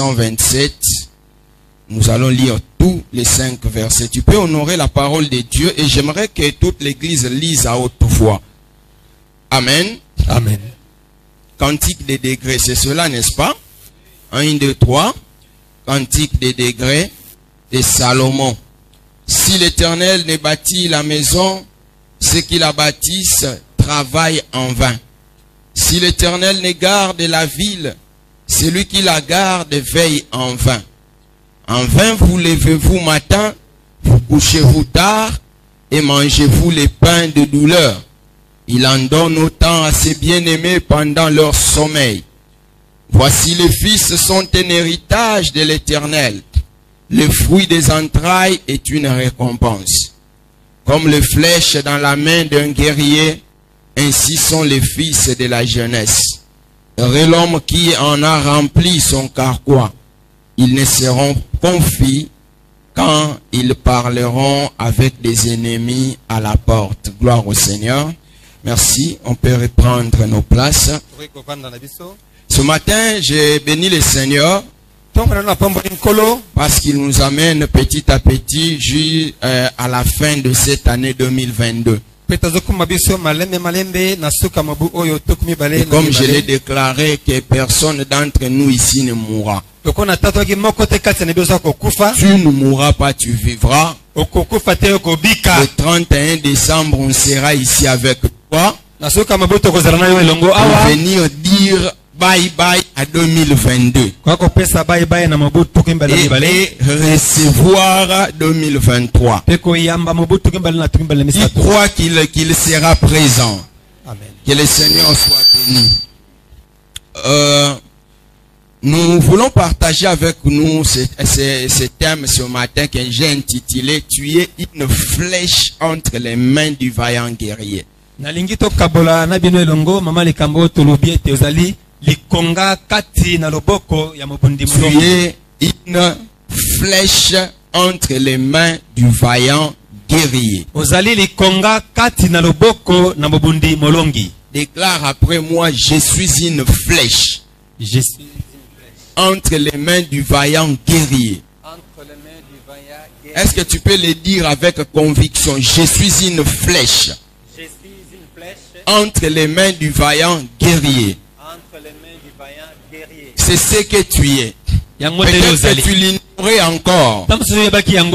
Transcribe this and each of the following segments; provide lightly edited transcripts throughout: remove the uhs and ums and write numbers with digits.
127. Nous allons lire tous les 5 versets. Tu peux honorer la parole de Dieu et j'aimerais que toute l'église lise à haute voix. Amen. Amen. Cantique des degrés, c'est cela, n'est-ce pas? 1, 2, 3. Cantique des degrés de Salomon. Si l'Éternel ne bâtit la maison, ceux qui la bâtissent travaillent en vain. Si l'Éternel ne garde la ville, celui qui la garde veille en vain. En vain vous levez-vous matin, vous couchez-vous tard, et mangez-vous les pains de douleur. Il en donne autant à ses bien-aimés pendant leur sommeil. Voici les fils sont un héritage de l'Éternel. Le fruit des entrailles est une récompense. Comme les flèches dans la main d'un guerrier, ainsi sont les fils de la jeunesse. Heureux l'homme qui en a rempli son carquois. Ils ne seront confis quand ils parleront avec des ennemis à la porte. Gloire au Seigneur. Merci. On peut reprendre nos places. Ce matin, j'ai béni le Seigneur parce qu'il nous amène petit à petit à la fin de cette année 2022. Et comme je l'ai déclaré, que personne d'entre nous ici ne mourra. Tu ne mourras pas, tu vivras. Le 31 décembre, on sera ici avec toi pour venir dire bye bye à 2022 et recevoir 2023. Il croit qu'il sera présent. Amen. Que le Seigneur soit béni. Nous voulons partager avec nous ce thème ce matin que j'ai intitulé « Tu es une flèche entre les mains du vaillant guerrier ». Tu es une flèche entre les mains du vaillant guerrier. Déclare après moi, je suis une flèche. Entre les mains du vaillant guerrier. Est-ce que tu peux le dire avec conviction? Je suis une flèche. Entre les mains du vaillant guerrier. C'est ce que tu es. Peut-être que tu l'ignorais encore. Mais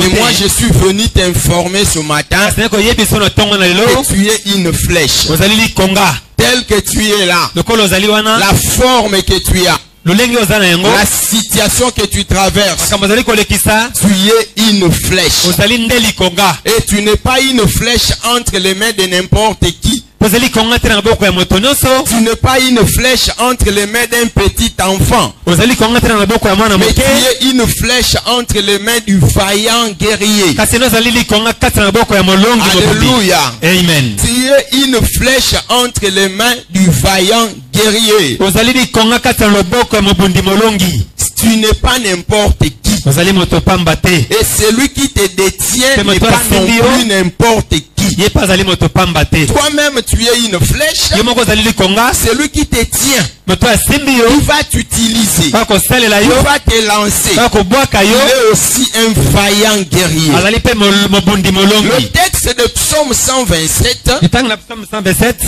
moi je suis venu t'informer ce matin que tu es une flèche. Tel que tu es là. La forme que tu as. La situation que tu traverses, tu es une flèche. Et tu n'es pas une flèche entre les mains de n'importe qui. Tu n'es pas une flèche entre les mains d'un petit enfant. Mais tu es une flèche entre les mains du vaillant guerrier. Alléluia. Amen. Tu es une flèche entre les mains du vaillant guerrier. Tu n'es pas n'importe qui. Et celui qui te détient n'est pas non plus n'importe qui. Toi-même tu es une flèche. Celui qui te tient, il va t'utiliser, il va te lancer. Il est aussi un vaillant guerrier. Le texte de Psaume 127,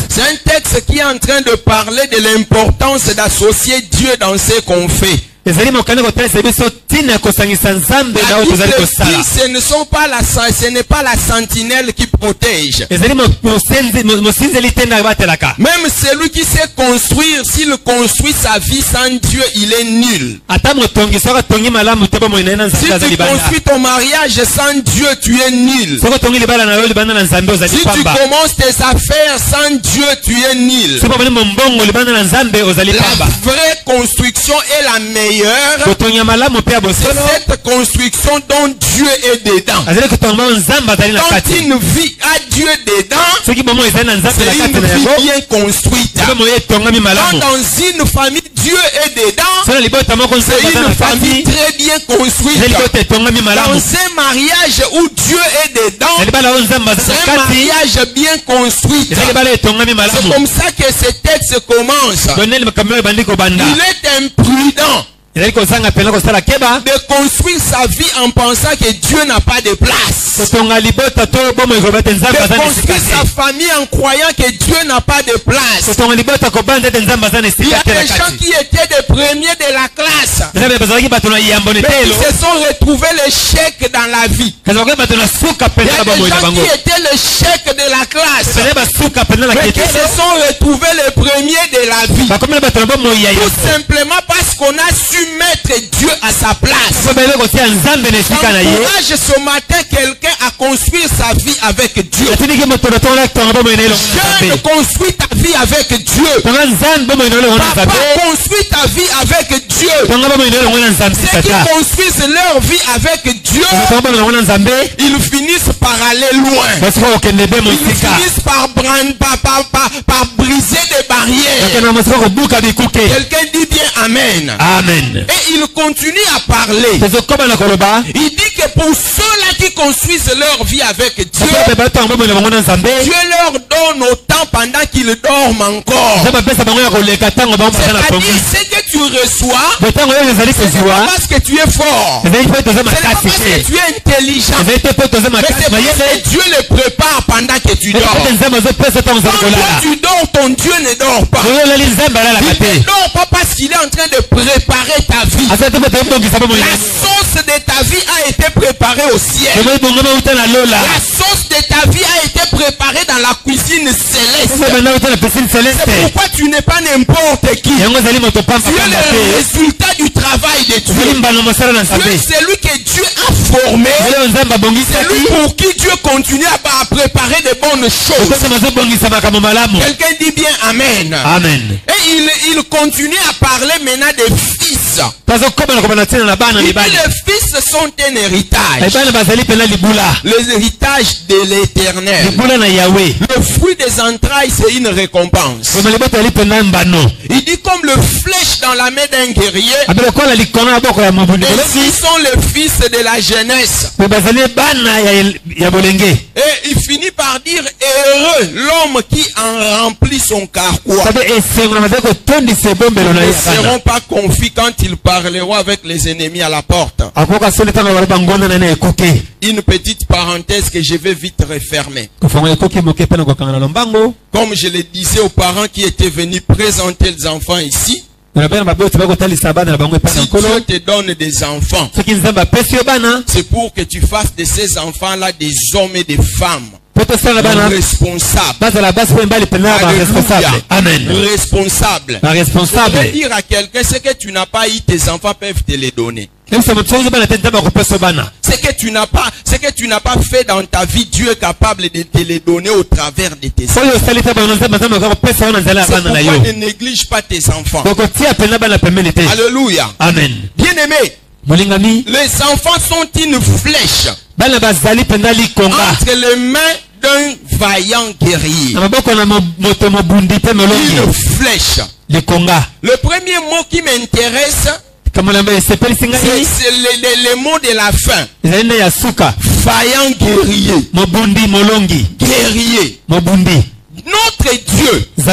c'est un texte qui est en train de parler de l'importance d'associer Dieu dans ce qu'on fait. Ce n'est pas la sentinelle qui protège. Même celui qui sait construire, s'il construit sa vie sans Dieu, il est nul. Si tu construis ton mariage sans Dieu, tu es nul. Si tu commences tes affaires sans Dieu, tu es nul. La vraie construction est la meilleure. C'est cette construction dont Dieu est dedans. Quand une vie a Dieu dedans, c'est une vie bien construite. Quand dans une famille Dieu est dedans, c'est une famille très bien construite. Dans un mariage où Dieu est dedans, c'est un mariage bien construit. C'est comme ça que ce texte commence. Il est imprudent de construire sa vie en pensant que Dieu n'a pas de place. De construire sa famille en croyant que Dieu n'a pas de place. Il y a des gens qui étaient des premiers de la classe. Mais ils se sont retrouvés l'échec dans la vie. Il y a des gens qui étaient l'échec de la classe. Mais qui se sont retrouvés les premiers de la vie. Tout simplement parce qu'on a su mettre Dieu à sa place. J'encourage ce matin quelqu'un à construire sa vie avec Dieu. Jeune, construis ta vie avec Dieu. Papa, construis ta vie avec Dieu. Ceux qui construisent leur vie avec Dieu, ils finissent par aller loin. Ils finissent par briser des barrières. Quelqu'un dit bien Amen. Amen. Et il continue à parler. Il dit que pour ceux-là qui construisent leur vie avec Dieu, Dieu leur donne autant pendant qu'ils dorment encore. C'est-à-dire ce que tu reçois, ce n'est pas parce que tu es fort, ce n'est pas parce que tu es intelligent, mais c'est parce que Dieu le prépare pendant que tu dors. Quand toi tu dors, ton Dieu ne dort pas. Il ne dort pas parce qu'il est en train de préparer ta vie. La sauce de ta vie a été préparée au ciel. La sauce de ta vie a été préparée dans la cuisine céleste. C'est pourquoi tu n'es pas n'importe qui. Tu es le résultat du travail de Dieu. Tu es celui que Dieu a formé. C'est lui pour qui Dieu continue à préparer de bonnes choses. Quelqu'un dit bien Amen. Amen. Et il continue à parler maintenant des fils. Les fils sont un héritage. Les héritages de l'Éternel. Le fruit des entrailles, c'est une récompense. Il dit comme le flèche dans la main d'un guerrier. Ainsi sont les fils de la jeunesse. Et il finit par dire heureux l'homme qui en remplit son carquois. Ils ne seront pas confus quand ils parleront avec les ennemis à la porte. Une petite parenthèse que je vais vite refermer. Comme je le disais aux parents qui étaient venus présenter les enfants ici, si Dieu te donne des enfants, c'est pour que tu fasses de ces enfants-là des hommes et des femmes responsables. Amen. Responsable. Je veux dire à quelqu'un, ce que tu n'as pas eu, tes enfants peuvent te les donner. Ce que tu n'as pas fait dans ta vie, Dieu est capable de te les donner au travers de tes enfants. C'est pourquoi ne néglige pas tes enfants. Alléluia. Amen. Bien-aimé, les enfants sont une flèche entre les mains d'un vaillant guerrier. Une flèche. Le premier mot qui m'intéresse, c'est le mot de la fin. Vaillant guerrier. Guerrier. Notre Dieu, c'est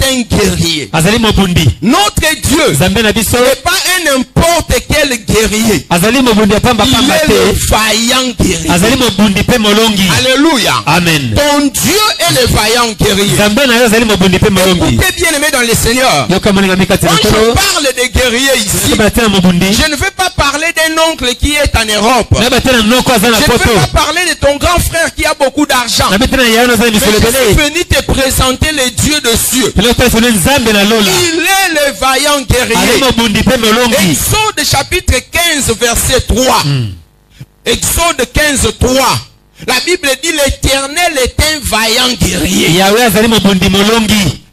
un guerrier. Notre Dieu n'est pas un n'importe quel guerrier. Il est le vaillant guerrier. Alléluia. Amen. Ton Dieu est le vaillant guerrier. Écoutez bien aimé dans le Seigneur. Quand je parle de guerrier ici, je ne veux pas parler d'un oncle qui est en Europe. Je ne veux pas parler de ton grand frère qui a beaucoup d'argent. Venu te présenter le Dieu de cieux. Il est le vaillant guerrier. Exode chapitre 15 verset 3. Exode 15 3. La Bible dit l'Éternel est un vaillant guerrier.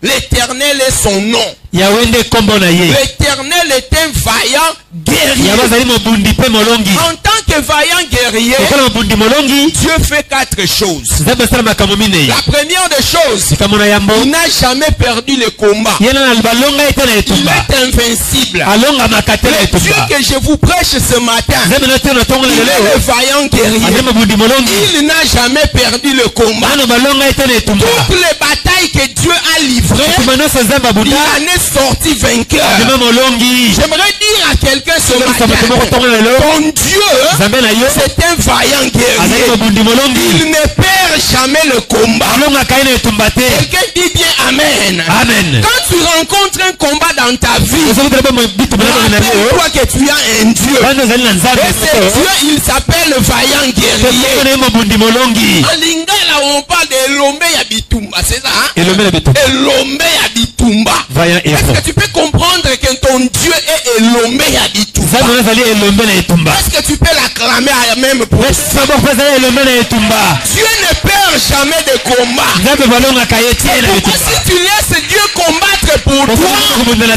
L'Éternel est son nom. L'Éternel est un vaillant guerrier. En tant que vaillant guerrier, Dieu fait 4 choses. La première des choses, il n'a jamais perdu le combat. Il est invincible. Le Dieu que je vous prêche ce matin, il est le vaillant guerrier. Il n'a jamais perdu le combat. Toutes les batailles que Dieu a livrées, il en est sorti vainqueur. J'aimerais dire à quelqu'un ce matin, ton Dieu, c'est un vaillant guerrier. Il ne perd jamais le combat. Quelqu'un dit bien Amen. Amen. Quand tu rencontres un combat dans ta vie, rappelle-toi que tu as un Dieu. Et ce Dieu, il s'appelle le vaillant guerrier. En lingala, on parle de Elombe Yabitumba, c'est ça, hein? Elombe Yabitumba. Est-ce que tu peux comprendre que ton Dieu est Elombe Yabitumba? Est-ce que tu peux l'acclamer même pour ça? Dieu ne perd jamais de combat. Pourquoi si tu laisses Dieu combattre pour toi, la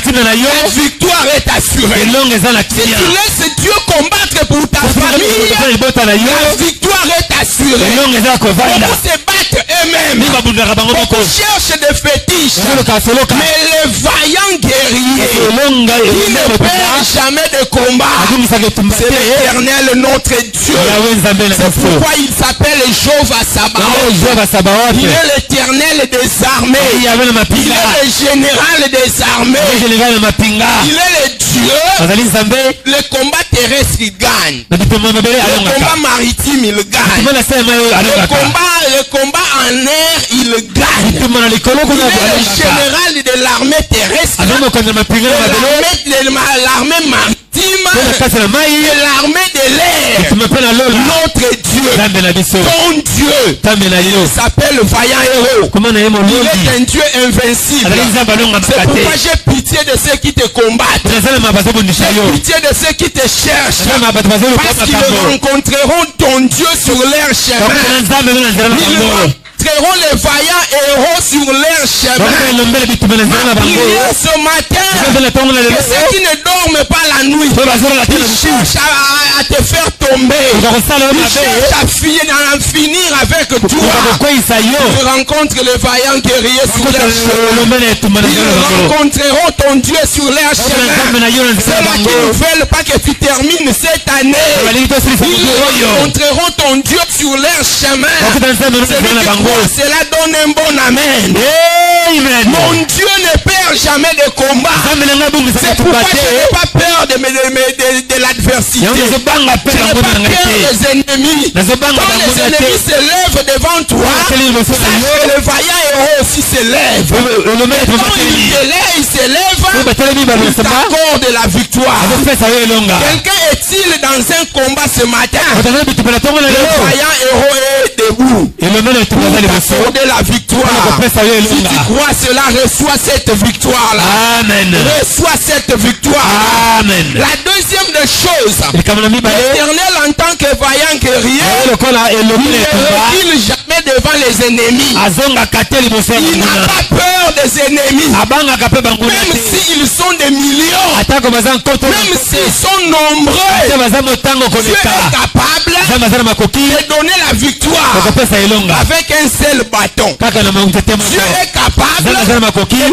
victoire est assurée. Si tu laisses Dieu combattre pour ta famille, la victoire est assurée. Beaucoup se battent eux-mêmes. Beaucoup cherchent des fétiches. Mais les vaillants guerriers, qui ne perdent jamais de combat, c'est l'Éternel notre Dieu. C'est pourquoi il s'appelle Jéhovah Sabaoth. Il est l'Éternel des armées. Il est le général des armées. Il est le Dieu. Le combat terrestre il gagne. Le combat maritime il gagne. Le combat en air il gagne. Il est le général de l'armée terrestre. L'armée maritime. Et l'armée de l'air. Notre Dieu. Ton Dieu s'appelle le vaillant héros. Il est un Dieu invincible. C'est pourquoi j'ai pitié de ceux qui te combattent. J'ai pitié de ceux qui te cherchent. Parce qu'ils rencontreront ton Dieu sur leur chemin. Ils rencontreront les vaillants héros sur leur chemin. Ma prière ce matin, que ceux qui ne dorment pas la nuit, ils cherchent à te faire tomber. Ils cherchent à en finir avec toi. Ils rencontrent les vaillants guerriers sur leur chemin. Ils rencontreront ton Dieu sur leur chemin. Ceux-là qui ne veulent pas que tu termines cette année, ils rencontreront ton Dieu sur leur chemin. Cela donne un bon amen. Mon Dieu ne perd jamais de combat. C'est pourquoi je n'ai pas peur de l'adversité. Je n'ai pas peur des ennemis. Quand les ennemis se lèvent devant toi, sache que le vaillant héros aussi se lève. Quand il se lève, il t'accorde la victoire. Quelqu'un est-il dans un combat ce matin? Le vaillant héros est debout. Accorder la victoire. Si tu crois cela, reçois cette victoire-là. Amen. Reçois cette victoire. Amen. La deuxième des choses, l'Éternel en tant que vaillant guerrier, il ne recule jamais devant les ennemis. Il n'a pas peur des ennemis. Même s'ils sont des millions, même s'ils sont nombreux, Dieu est capable de donner la victoire avec un seul bâton. Dieu est capable de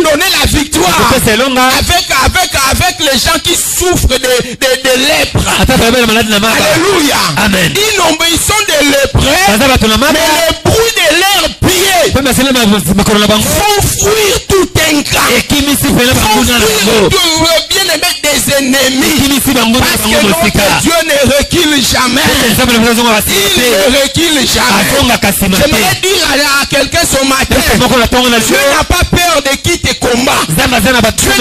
donner la victoire avec les gens qui souffrent de lèpre. Alléluia. Amen. Ils sont des lépreux, mais le bruit de leurs pieds font fuir tout un camp. Bien aimé des ennemis. Parce que notre Dieu ne recule jamais. Il ne recule jamais. J'aimerais dire à quelqu'un ce matin, Dieu n'a pas peur de qui te combat. Dieu n'a pas peur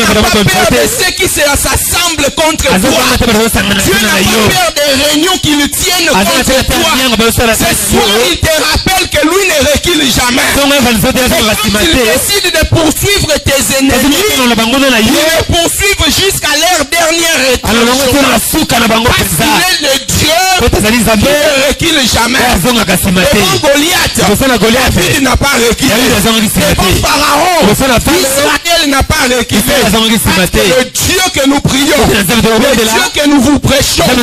de ceux qui s'assemblent contre toi. Dieu n'a pas peur des réunions qui le tiennent contre toi. Ce soir, il te rappelle que lui ne recule jamais. Quand il décide de poursuivre tes ennemis, il les poursuivent jusqu'à leur dernière étape. Parce qu'il est le Dieu qui ne recule jamais. Devant Goliath, David n'a pas reculé. Devant Pharaon, Israël n'a pas reculé. Parce que le Dieu que nous prions, le Dieu que nous vous prêchons, il ne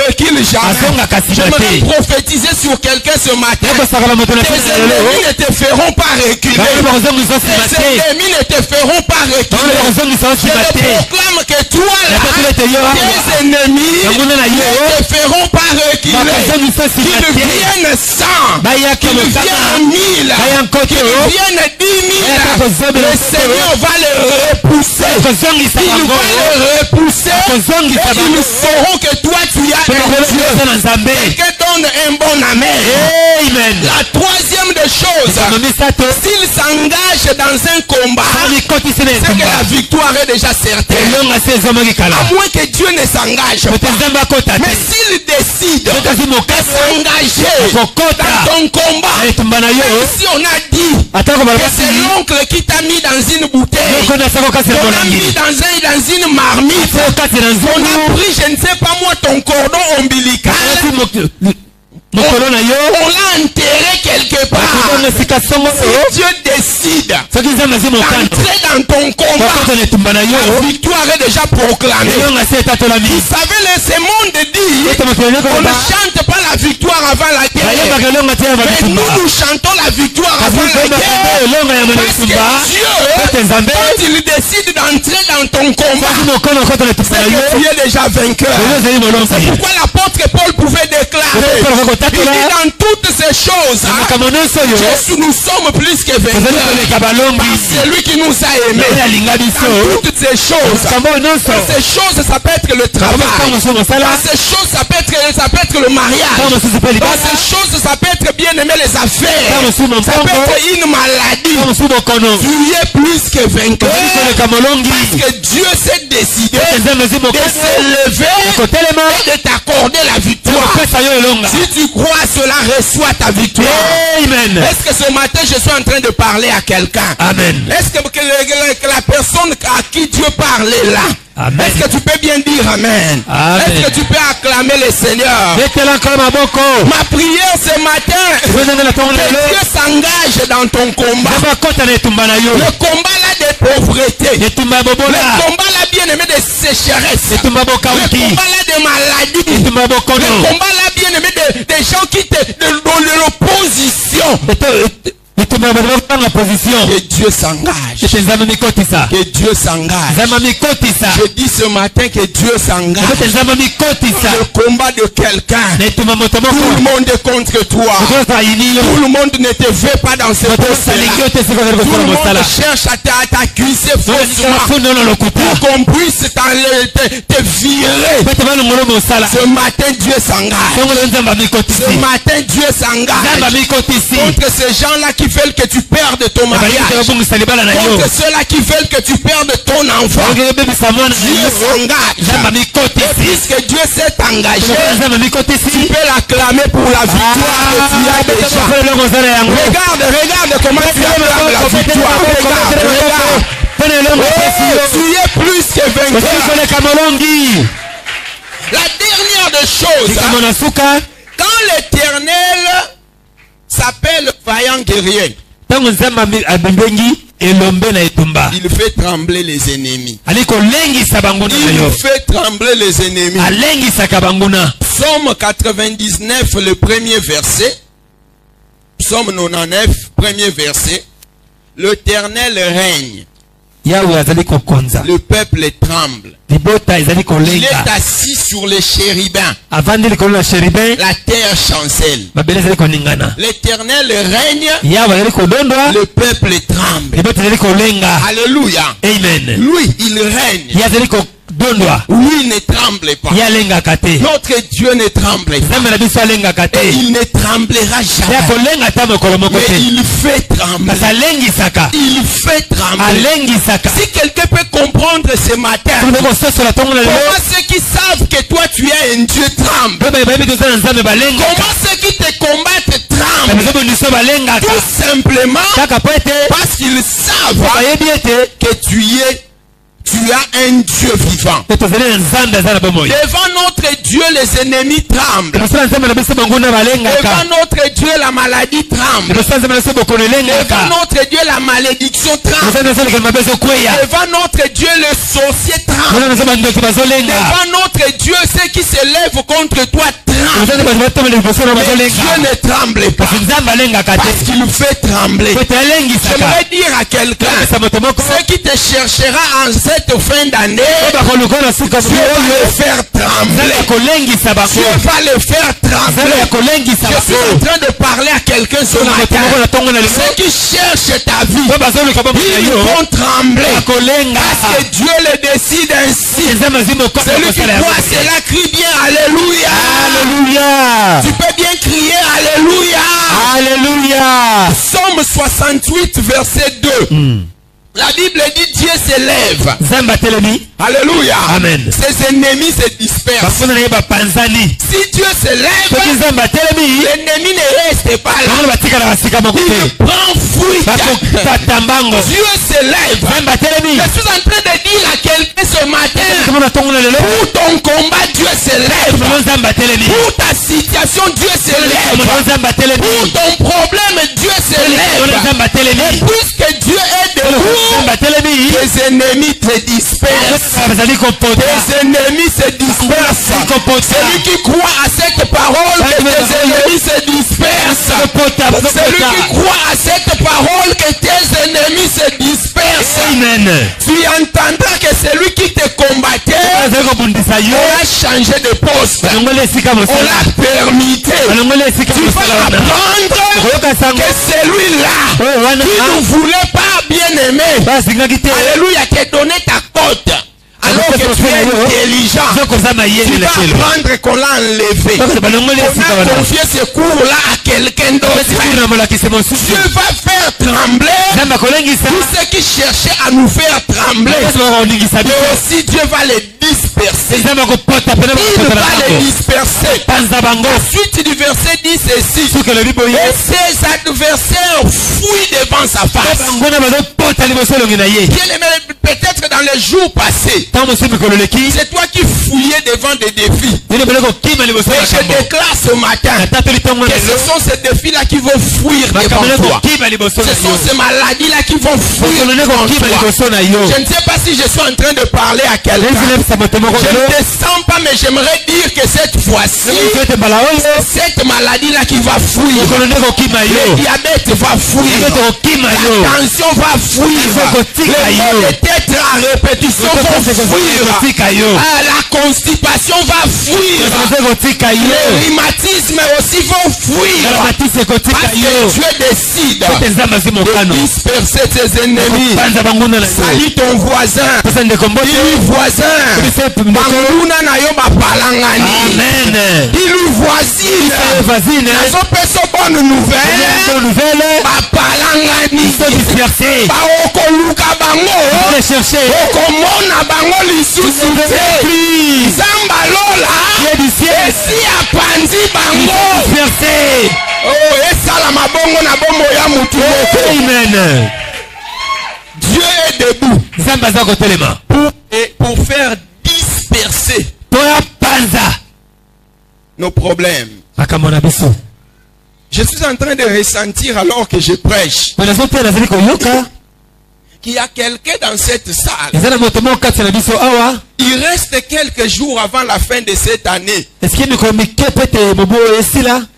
recule jamais. J'aimerais prophétiser sur quelqu'un ce matin. Tes ennemis ne te feront pas reculer. Tes ennemis ne te feront pas reculer. Je proclame que toi là, tes ennemis ne te feront pas reculer. Qu'ils viennent 100, qu'ils viennent 1000, viennent 10 000, le Seigneur va les repousser. Il va les repousser et ils sauront que toi tu as un Dieu. Quelqu'un donne un bon amen. La troisième des choses, s'il s'engage dans un combat, c'est que la victoire est déjà certaine. À moins que Dieu ne s'engage pas. Mais s'il décide de s'engager dans ton combat, si on a dit que c'est l'oncle qui t'a mis dans une bouteille, on a mis dans une marmite, on a pris, je ne sais pas moi, ton cordon ombilical, on l'a enterré quelque part. Si Dieu décide d'entrer dans ton combat, la victoire est déjà proclamée. Vous savez, ce monde dit on ne chante pas la victoire avant la guerre. Mais nous chantons la victoire avant la guerre. Parce que Dieu, quand il décide d'entrer dans ton combat, c'est que tu es déjà vainqueur. C'est pourquoi l'apôtre Paul pouvait déclarer, il dit dans toutes ces choses, nous sommes plus que vainqueurs par celui qui nous a aimés. Dans toutes ces choses, ça peut être le travail. Dans ces choses, ça peut être le mariage. Dans ces choses, ça peut être bien aimer les affaires. Ça peut être une maladie. Tu es plus que vainqueur. Parce que Dieu s'est décidé de s'élever et de t'accorder la victoire. Si tu crois cela, reçois ta victoire. Amen. Est-ce que ce matin je suis en train de parler à quelqu'un? Amen. Est-ce que la personne à qui Dieu parle est là? Est-ce que tu peux bien dire amen? Est-ce que tu peux acclamer le Seigneur? Ma prière ce matin, que Dieu s'engage dans ton combat. Le combat là de pauvreté, le combat là bien aimé de sécheresse, le combat là de maladie, le combat là bien aimé des gens qui te donnent l'opposition. Que Dieu s'engage. Que Dieu s'engage. Je dis ce matin que Dieu s'engage. Le combat de quelqu'un. Tout le monde est contre toi. Tout le monde ne te veut pas dans ce poste-là. Tout le monde cherche à t'accuser faussement pour qu'on puisse te virer. Ce matin Dieu s'engage. Ce matin Dieu s'engage contre ces gens-là qui veulent que tu perdes ton mariage, contre ceux-là qui veulent que tu perdes ton enfant. Dieu s'engage. Et puisque Dieu s'est engagé, tu peux l'acclamer pour la victoire que tu as déjà. Regarde comment tu acclames la victoire. Regarde. Tu es plus que vainqueur. La dernière des choses, quand l'Éternel s'appelle vaillant guerrier, il fait trembler les ennemis. Il fait trembler les ennemis. Psaume 99, le premier verset. Psaume 99, premier verset. L'Éternel règne. Le peuple tremble. Il est assis sur les chérubins. La terre chancelle. L'Éternel règne. Le peuple tremble. Alléluia. Amen. Lui, il règne. Lui, il ne tremble pas. Notre Dieu ne tremble pas. Et il ne tremblera jamais. Mais il fait trembler. Il fait trembler. Si quelqu'un peut comprendre ce matin, comment ceux qui savent que toi tu es un Dieu tremble? Comment ceux qui te combattent tremblent? Tout simplement parce qu'ils savent que tu as un Dieu vivant. Devant notre Dieu, les ennemis tremblent. Devant notre Dieu, la maladie tremble. Devant notre Dieu, la malédiction tremble. Devant notre Dieu, le sorcier tremble. Devant notre Dieu, ceux qui se lèvent contre toi tremblent. Mais Dieu ne tremble pas parce qu'il fait trembler. J'aimerais dire à quelqu'un, ceux qui te cherchera en cette fin d'année, Dieu va le faire trembler. Dieu va le faire trembler. Je suis en train de parler à quelqu'un ce matin. Ceux qui cherchent ta vie, ils vont trembler. Parce que Dieu le décide ainsi. Celui qui croit cela crie bien Alléluia. Alléluia. Tu peux bien crier Alléluia. Alléluia. Psaume 68 verset 2. La Bible dit Dieu s'élève. Alléluia. Amen. Ses ennemis se dispersent. Si Dieu s'élève, l'ennemi ne reste pas là. Il prend fuite. Dieu s'élève. Je suis en train de dire à quelqu'un ce matin, pour ton combat, Dieu s'élève. Pour ta situation, Dieu s'élève. Pour ton problème, Dieu s'élève. Puisque Dieu est debout, tes ennemis te dispersent. Tes ennemis se dispersent. Celui qui croit à cette parole, que tes ennemis se dispersent. Celui qui croit à cette parole, que tes ennemis se dispersent. Amen. Tu entendras que celui qui te combattait a changé de poste. On l'a permité. Tu vas apprendre que celui-là qui ne voulait pas bien aimer, alléluia, t'ai donné ta cote. Alors que tu es intelligent, tu vas apprendre qu'on l'a enlevé. On a confié ce cours-là à quelqu'un d'autre. Dieu va faire trembler tous ceux qui cherchaient à nous faire trembler. Et aussi Dieu va les disperser. Il va les disperser. La suite du verset dit ceci. Et ses adversaires fuient devant sa face. Bien aimé, peut-être dans les jours passés, c'est toi qui fouillais devant des défis. Et je déclare ce matin que ce sont ces défis-là qui vont fuir devant toi. Ce sont ces maladies-là qui vont fuir devant toi. Je ne sais pas si je suis en train de parler à quelqu'un. Je ne te sens pas, mais j'aimerais dire que cette fois-ci, cette maladie-là qui va fuir. Le diabète va fuir. La tension va fuir. Les maux de tête à répétition vont fuir. La constipation va fuir. Le rhumatisme aussi vont fuir. Parce que Dieu décide de disperser tes ennemis. Salut ton voisin. Dis-lui voisin. Banguna na yo bapalangani. Dis-lui voisine. Nazo peso bonne nouvelle. Bapalangani. Baokoluka bango. Okomona bango lisusu te. Zamba lola. Esi apanzi bango. Oh, esala mabongo na bombo ya mutu. Amen. Dieu est debout pour faire disperser nos problèmes. Je suis en train de ressentir alors que je prêche qu'il y a quelqu'un dans cette salle. Il reste quelques jours avant la fin de cette année.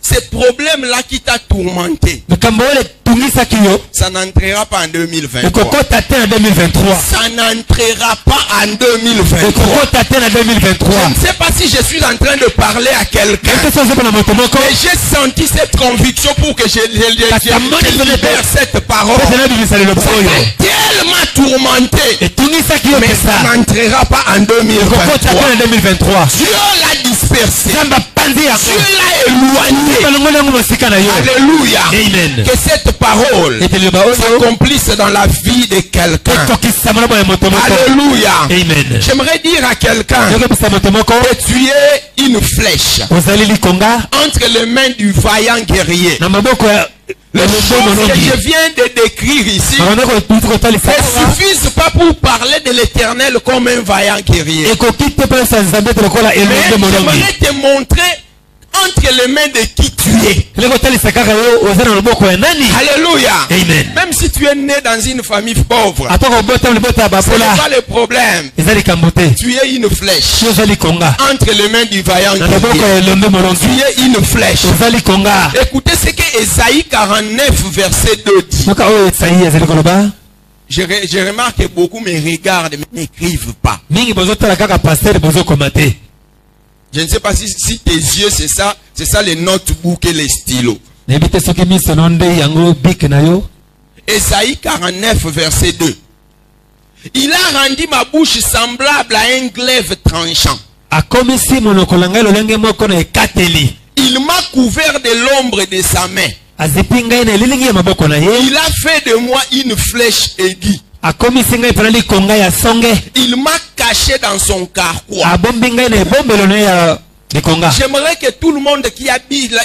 Ces problèmes-là qui t'a tourmenté, ça n'entrera pas en 2023. Ça n'entrera pas en 2023. Je ne sais pas si je suis en train de parler à quelqu'un, mais j'ai senti cette conviction pour que je libère cette parole. Ça m'a tellement tourmenté, mais ça n'entrera pas en 2023. Dieu l'a dispersé. Dieu l'a éloigné. Alléluia. Amen. Que cette parole s'accomplisse dans la vie de quelqu'un. Alléluia. Amen. J'aimerais dire à quelqu'un que tu es une flèche entre les mains du vaillant guerrier. Les choses que je viens de décrire ici ne suffisent pas pour parler de l'Éternel comme un vaillant guerrier. Mais j'aimerais te montrer entre les mains de qui tu es. Alléluia. Amen. Même si tu es né dans une famille pauvre, ce n'est pas le problème. Tu es une flèche entre les mains du vaillant guerrier. Tu es une flèche. Écoutez ce que Ésaïe 49 verset 2 dit. Je remarque que beaucoup me regardent mais n'écrivent pas. Je ne sais pas si tes yeux c'est ça les notebooks et les stylos. Ésaïe 49 verset 2. Il a rendu ma bouche semblable à un glaive tranchant. Il m'a couvert de l'ombre de sa main. Il a fait de moi une flèche aiguë. Il m'a caché dans son carquois. J'aimerais que tout le monde qui a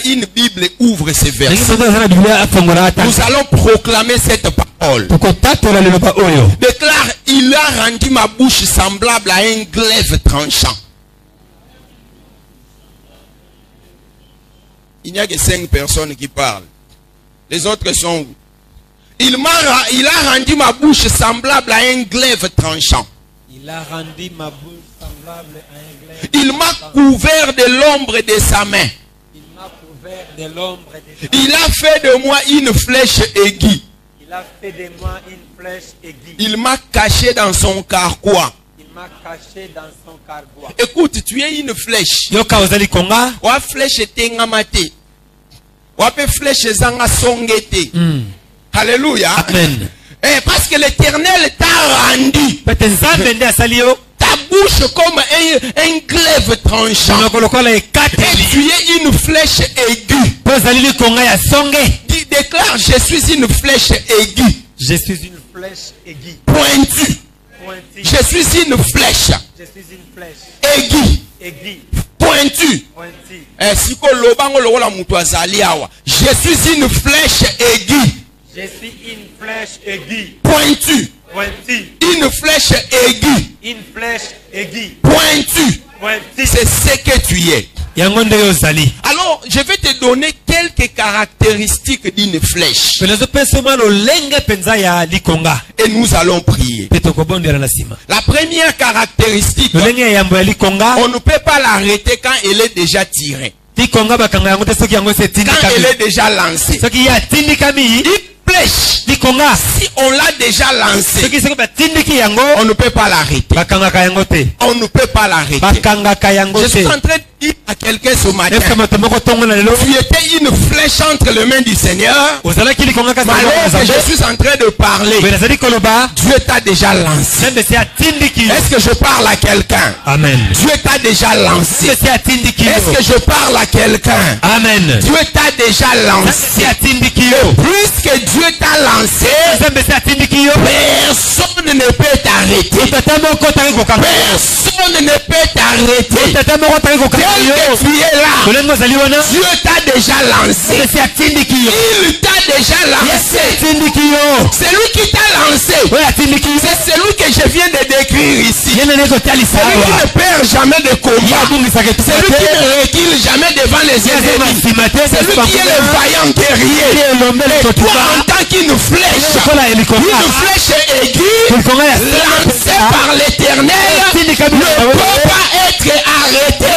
une Bible ouvre ces versets. Nous allons proclamer cette parole. Déclare, il a rendu ma bouche semblable à un glaive tranchant. Il n'y a que 5 personnes qui parlent. Les autres sont où? Il a rendu ma bouche semblable à un glaive tranchant. Il a rendu ma bouche semblable à un glaive. Il m'a couvert de l'ombre de sa main. Il m'a couvert de l'ombre de sa main. Il a fait de moi une flèche aiguë. Il a fait de moi une flèche aiguë. Il m'a caché dans son carquois. Il m'a caché dans son carquois. Écoute, tu es une flèche. Wa flèche tengamate. Wa pe flèche zanga songete. Alléluia. Amen. Parce que l'Éternel t'a rendu ta bouche comme un glaive tranchant. Et tu es une flèche aiguë. Déclare, je suis une flèche aiguë. Je suis une flèche aiguë. Pointue. Je suis une flèche. Je suis une flèche aiguë. aiguë. Pointue. Je suis une flèche aiguë. Je suis une flèche aiguë. Pointue. Pointue. Une flèche aiguë. Une flèche aiguë. Pointue. Pointue. C'est ce que tu es. Alors, je vais te donner quelques caractéristiques d'une flèche. Et nous allons prier. La première caractéristique, on ne peut pas l'arrêter quand elle est déjà tirée. Quand elle est déjà lancée. Flèche. Si on l'a déjà lancé, on ne peut pas l'arrêter. On ne peut pas l'arrêter. Je suis en train de dire à quelqu'un ce matin, tu étais une flèche entre les mains du Seigneur. Alors que je suis en train de parler, Dieu t'a déjà lancé. Est-ce que je parle à quelqu'un? Amen. Dieu t'a déjà lancé. Est-ce que je parle à quelqu'un? Amen. Dieu t'a déjà lancé. Puisque Dieu t'a lancé, personne ne peut t'arrêter. Personne ne peut t'arrêter. Tel que tu es là, Dieu t'a déjà lancé. Il t'a déjà lancé. C'est lui qui t'a lancé. C'est celui que je viens de décrire ici. Celui qui ne perd jamais de combat. Celui qui ne recule jamais devant les ennemis. Celui qui est le vaillant guerrier. Et toi, en tant qu'une flèche aiguë, lancée par l'Éternel, ne peut pas être arrêté.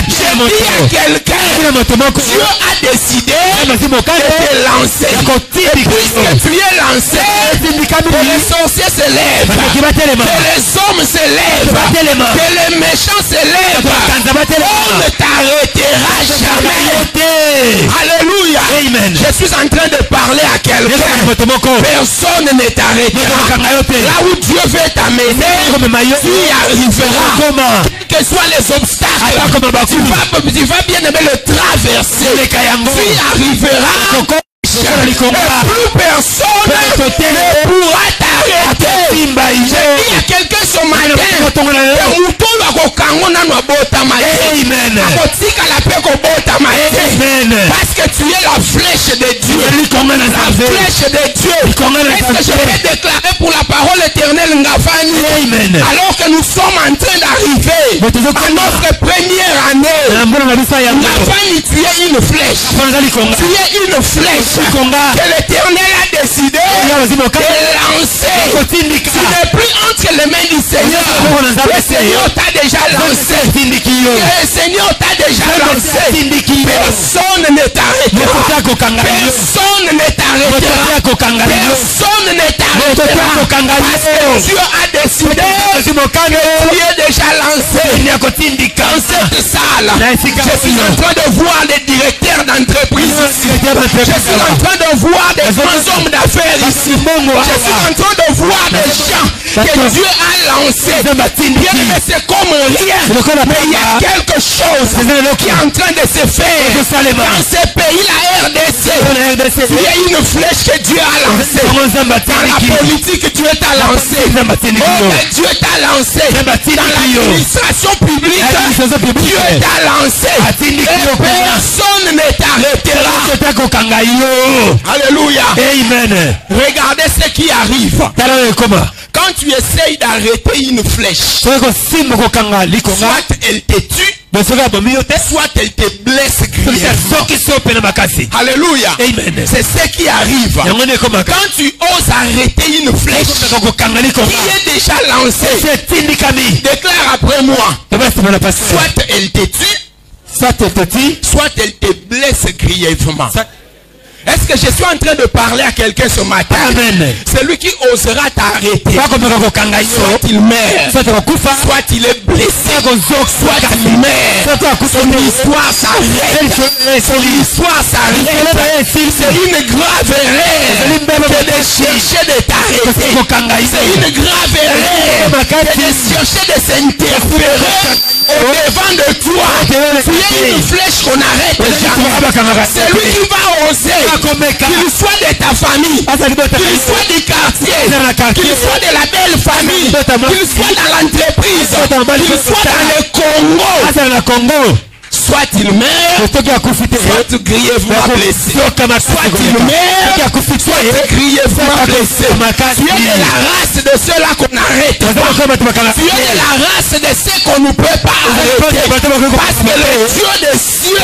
Je dis à quelqu'un, Dieu a décidé de te lancer. Et puisque tu es lancé, que les sorciers se lèvent, que les hommes se lèvent, que les méchants se lèvent, on ne t'arrêtera jamais. Alléluia. Amen. Je suis en train de parler à quelqu'un. Personne ne t'arrêtera. Là où Dieu veut t'amener, tu y arriveras. Quels que soient les obstacles, tu vas bien aimer le traverser. Tu y arriveras. Et plus personne ne pourra t'arrêter. Il y a quelqu'un ce matin. Parce que tu es la flèche de Dieu. La flèche de Dieu. Est-ce que je peux déclarer pour la parole éternelle Ngafani? Alors que nous sommes en train d'arriver à notre première année. Ngafani, tu es une flèche. Tu es une flèche que l'Éternel a décidé de lancer. Tu n'es plus entre les mains du Seigneur. Le Seigneur t'a déjà lancé. Le Seigneur t'a déjà lancé. Personne ne t'arrêtera. Personne ne t'arrêtera. Personne ne t'arrêtera. arrêtera. Parce que Dieu a décidé que tu es déjà lancé dans cette salle. Je suis en train de voir les directeurs d'entreprise ici. Je suis en train de voir des grands hommes d'affaires ici. Je suis en train de voir des gens que Dieu a lancés. Bien, mais c'est comme rien. Mais il y a quelque chose qui est en train de se faire dans ce pays, la RDC. Il y a une flèche que Dieu a lancée. Dans la politique, Dieu t'a lancé. Dieu t'a lancé. Dans l'administration publique, Dieu t'a lancé. Et personne ne t'arrêtera. Alléluia. Amen. Regardez ce qui arrive. Quand tu essayes d'arrêter une flèche, soit elle te tue, soit elle te blesse grièvement. Alléluia. Amen. C'est ce qui arrive. Quand tu oses arrêter une flèche qui est déjà lancée, déclare après moi, soit elle te tue, soit elle te blesse grièvement. Est-ce que je suis en train de parler à quelqu'un ce matin? Amen. Celui qui osera t'arrêter, soit il meurt, soit il est blessé, soit il meurt, son histoire s'arrête. Son histoire s'arrête. C'est une grave erreur que de chercher de t'arrêter. C'est une grave erreur que de chercher de s'interférer au devant de toi. Tu es une flèche qu'on arrête jamais. C'est lui qui va oser. Qu'il soit de ta famille, qu'il soit du quartier, qu'il soit de la belle famille, qu'il soit dans l'entreprise, qu'il soit dans le Congo. Soit il meurt, soit grièvement blessé. Soit il meurt, soit grièvement blessé. Tu es de la race de ceux-là qu'on arrête. Tu es de la race de ceux qu'on ne peut pas arrêter. Parce que le Dieu des cieux a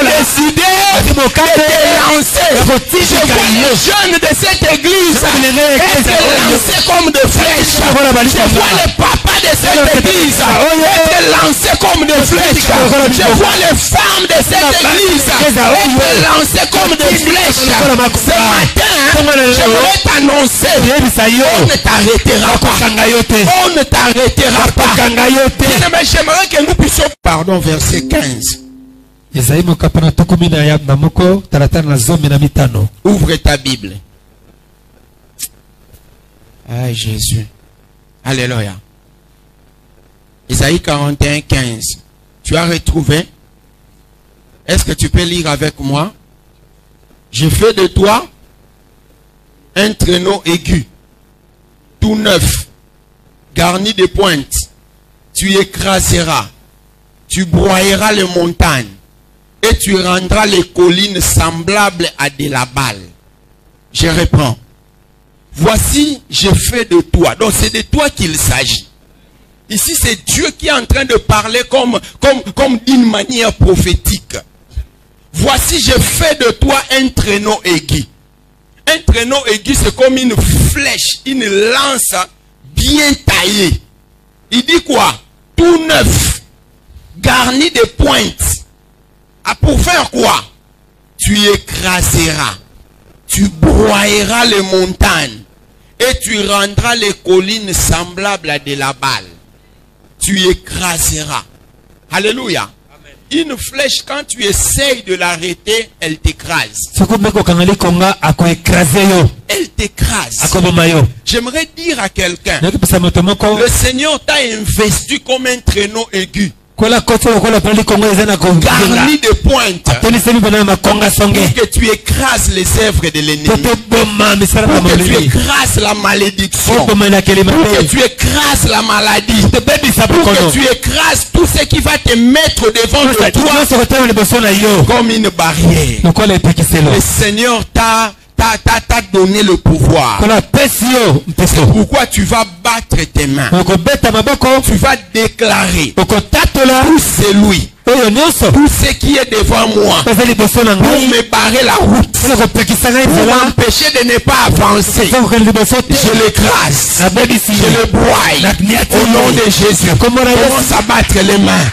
décidé de te lancer. Je vois les jeunes de cette église être lancés comme des flèches. Je vois les papas de cette église être lancés comme des flèches. Je vois les femmes de cette église être lancées comme des flèches. Ce matin, j'aimerais t'annoncer, on ne t'arrêtera pas. On ne t'arrêtera pas. Mais j'aimerais que nous puissions... Pardon, verset 15. Ouvre ta Bible. Ah, Jésus. Alléluia. Isaïe 41, 15. Tu as retrouvé? Est-ce que tu peux lire avec moi? Je fais de toi un traîneau aigu, tout neuf, garni de pointes. Tu écraseras, tu broyeras les montagnes et tu rendras les collines semblables à de la balle. Je reprends. Voici, je fais de toi. Donc c'est de toi qu'il s'agit. Ici, c'est Dieu qui est en train de parler comme d'une manière prophétique. Voici, je fais de toi un traîneau aigu. Un traîneau aigu, c'est comme une flèche, une lance bien taillée. Il dit quoi? Tout neuf, garni de pointes. Ah, pour faire quoi? Tu écraseras, tu broyeras les montagnes et tu rendras les collines semblables à de la balle. Tu écraseras. Alléluia. Une flèche, quand tu essayes de l'arrêter, elle t'écrase. Elle t'écrase. J'aimerais dire à quelqu'un, le Seigneur t'a investi comme un traîneau aigu, garni de pointes, pour que tu écrases les œuvres de l'ennemi, pour que tu écrases la malédiction, pour que tu écrases la maladie, pour que tu écrases tout ce qui va te mettre devant de toi comme une barrière. Le Seigneur t'a donné le pouvoir. C'est pourquoi tu vas battre tes mains. Tu vas déclarer tout c'est lui, tout ce qui est devant moi, pour me barrer la route, pour m'empêcher de ne pas avancer. Je l'écrase, je le broie au nom de Jésus. Commence à battre les mains.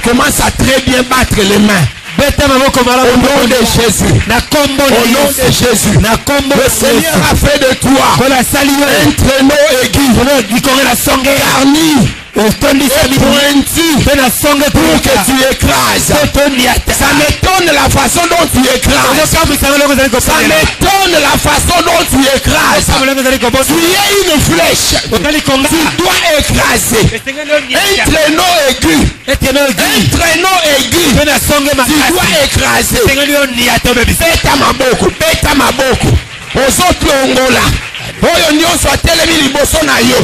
Commence à très bien battre les mains. Beta maboko Au malamu. nom de Jésus. Na kombo Au na nom de Yesu. Jésus. Na kombo Le na Seigneur Yesu. a fait de toi Kola sali yo. un traîneau aigu, Kola dikore la songe. garni Otondi et sali. pointu Tena songe pour que puka. tu écrases. Totondi ata. Ça m'étonne la façon dont tu écrases. Ça m'étonne la façon dont tu écrases. Tu es une flèche. Tu dois écraser. Un traîneau aigu. Un traîneau aigu. Tu dois écraser. Beta maboko. Beta maboko. Ozoto ongola. Oyo nyonso atelemi liboso na yo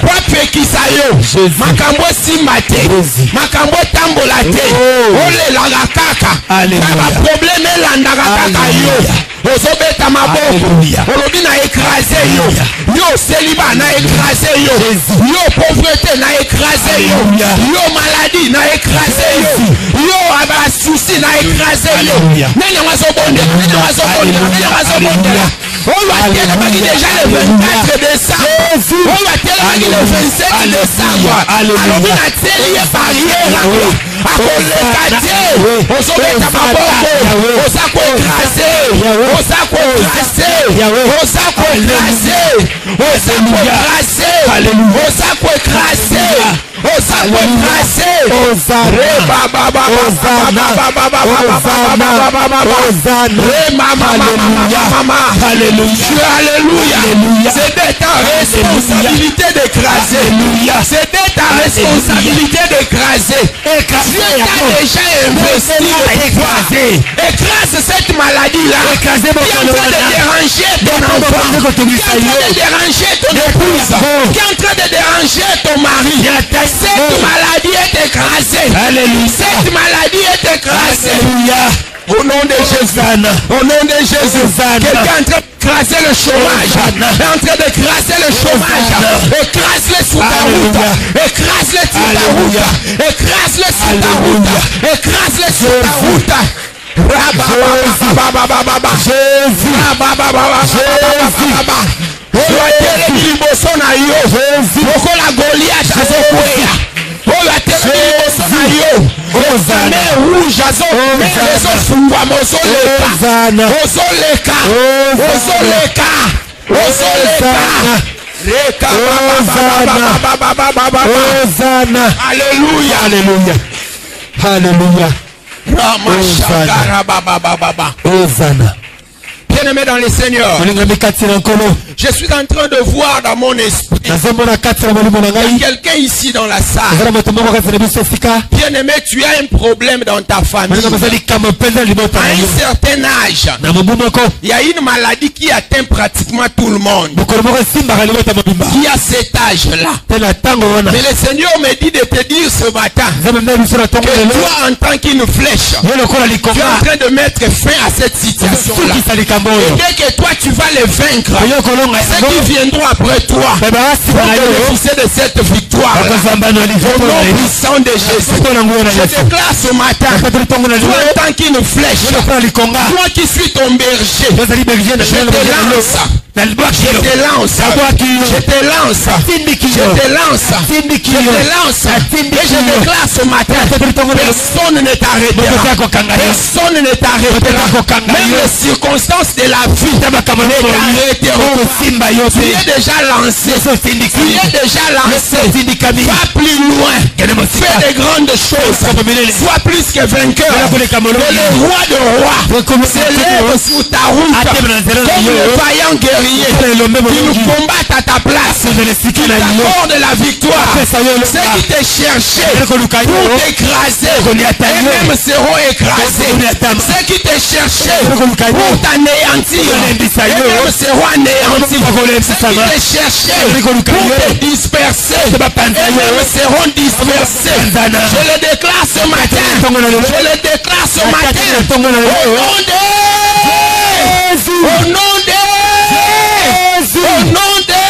po apekisa yo makambo esimba te makambo etambola te olelaka kaka baprobleme elandaka kaka yo ozobeta maboko olobi na ekrase yo oseli bana ekrase yo pauvreté na ekrase yo maladie na ekrase yo basusi na ekrase yo nani azobondela oyo atelemaki deja le 24 décembre oyo atelemaki le 27 décembre alobi nateli ye barrière akoleka te ozobeta maboko oza koekrase oza koekrase oza koekrase oza koekrase oza koekrase oza koekrase Alléluia. C'est de ta responsabilité d'écraser. C'est de ta responsabilité d'écraser. Dieu t'a déjà investi d'écraser. Écrase cette maladie-là qui est en train de déranger ton enfant, qui est en train de déranger ton épouse, qui est en train de déranger ton mari. Cette maladie est écrasée. Cette maladie est écrasée. Au nom de Jésus. Au nom de Jésus. Quelqu'un est en train d'écraser le chômage. Est en train d'écraser le chômage. Écrase-le sur ta route. Écrase-le sur ta route. Écrase-le sur ta route. Écrase-le sur ta route. rouge Alléluia. Alléluia. Alléluia. Hosanna. Bien-aimé dans le Seigneur, je suis en train de voir dans mon esprit quelqu'un ici dans la salle. Bien-aimé, tu as un problème dans ta famille. À un certain âge, il y a une maladie qui atteint pratiquement tout le monde. Qui a cet âge-là. Mais le Seigneur me dit de te dire ce matin que toi, en tant qu'une flèche, tu es en train de mettre fin à cette situation-là. Et dès que toi tu vas les vaincre, ceux qui viendront après toi vont bénéficier de cette victoire. Au nom puissant de Jésus, je déclare ce matin, toi en tant qu'une flèche, toi qui suis ton berger, je te lance. Je te lance, je te lance, je te lance, je te lance, et je déclare ce matin, personne ne t'arrêtera, personne ne t'arrêtera, même les circonstances de la vie ne t'arrêteront. Tu es déjà lancé, tu es déjà lancé, va plus loin, fais de grandes choses, sois plus que vainqueur, que le roi de rois s'élève sur ta route, comme le vaillant guerrier. Qui nous combattent à ta place, qui t'accorde la victoire. Ceux qui te cherchaient pour t'écraser, et même seront écrasés. Ceux qui te cherchaient pour t'anéantir, et même seront anéantis. Ceux qui te cherchaient pour te disperser, et même seront dispersés. Je le déclare ce matin. Je le déclare ce matin. Au nom de Jésus. Au nom de Jésus. Au nom de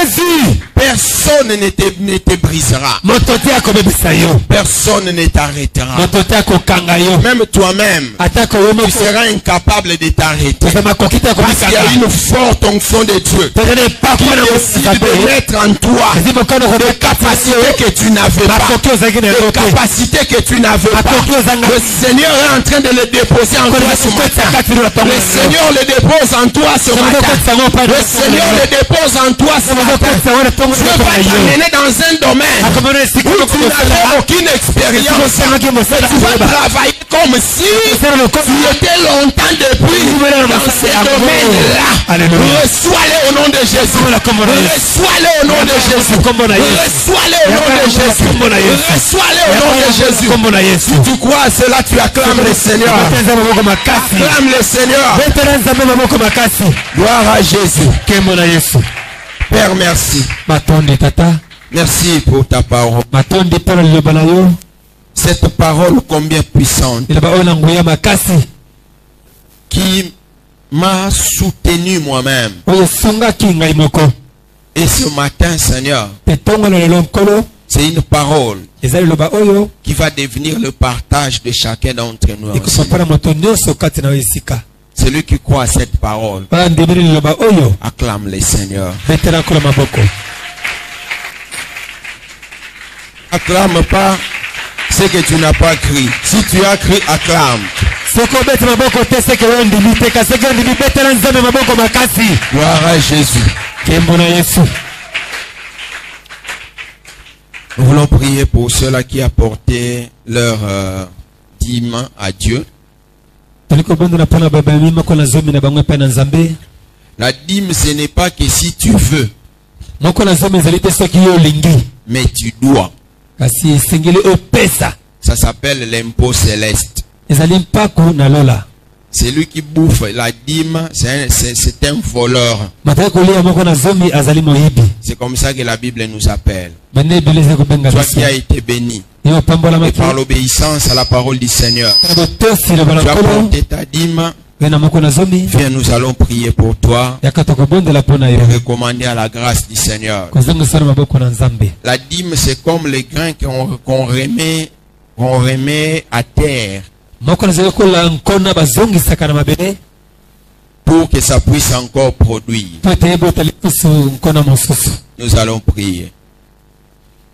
Jésus. Personne ne te brisera. moto te akobebisa yo, Personne ne t'arrêtera. moto te akokanga yo, Même toi-même, atako yo tu moko seras incapable de t'arrêter. eza makoki te Parce qu'il y a akobikanga une forte onction de Dieu tozali qui epako na décide mosika de te mettre en toi ezi mokano des kobekapasi capacités que tu n'avais pas. makoki ozalaki na Des yango te capacités que tu n'avais pas. makoki ozanga Le Seigneur est en train de les déposer en toi ce matin. Le Seigneur les dépose en toi ce matin. Le Seigneur les dépose en toi ce matin. Dieu va t'amener dans un domaine où tu n'avais aucune expérience. Tu vas travailler comme si tu étais longtemps depuis dans ce domaine-là. Alléluia. Reçois-les au nom de Jésus. Reçois-les au nom de Jésus. Reçois-les au nom de Jésus. Reçois-les au nom de Jésus. Si tu crois à cela, tu acclames le Seigneur. Acclame le Seigneur. Gloire à Jésus. Père, merci. Merci pour ta parole. Cette parole combien puissante qui m'a soutenu moi-même. Et ce matin, Seigneur, c'est une parole qui va devenir le partage de chacun d'entre nous. Celui qui croit à cette parole, acclame le Seigneur. Acclame pas ce que tu n'as pas cru. Si tu as cru, acclame. Gloire à Jésus. Nous voulons prier pour ceux-là qui apportaient leur dîme à Dieu. La dîme, ce n'est pas que si tu veux, mais tu dois. Ça s'appelle l'impôt céleste. Celui qui bouffe la dîme, c'est un voleur. C'est comme ça que la Bible nous appelle. Toi qui as été béni et par l'obéissance à la parole du Seigneur, tu as porté ta dîme. Viens, nous allons prier pour toi et recommander à la grâce du Seigneur. La dîme, c'est comme les grains qu'on remet à terre pour que ça puisse encore produire. Nous allons prier.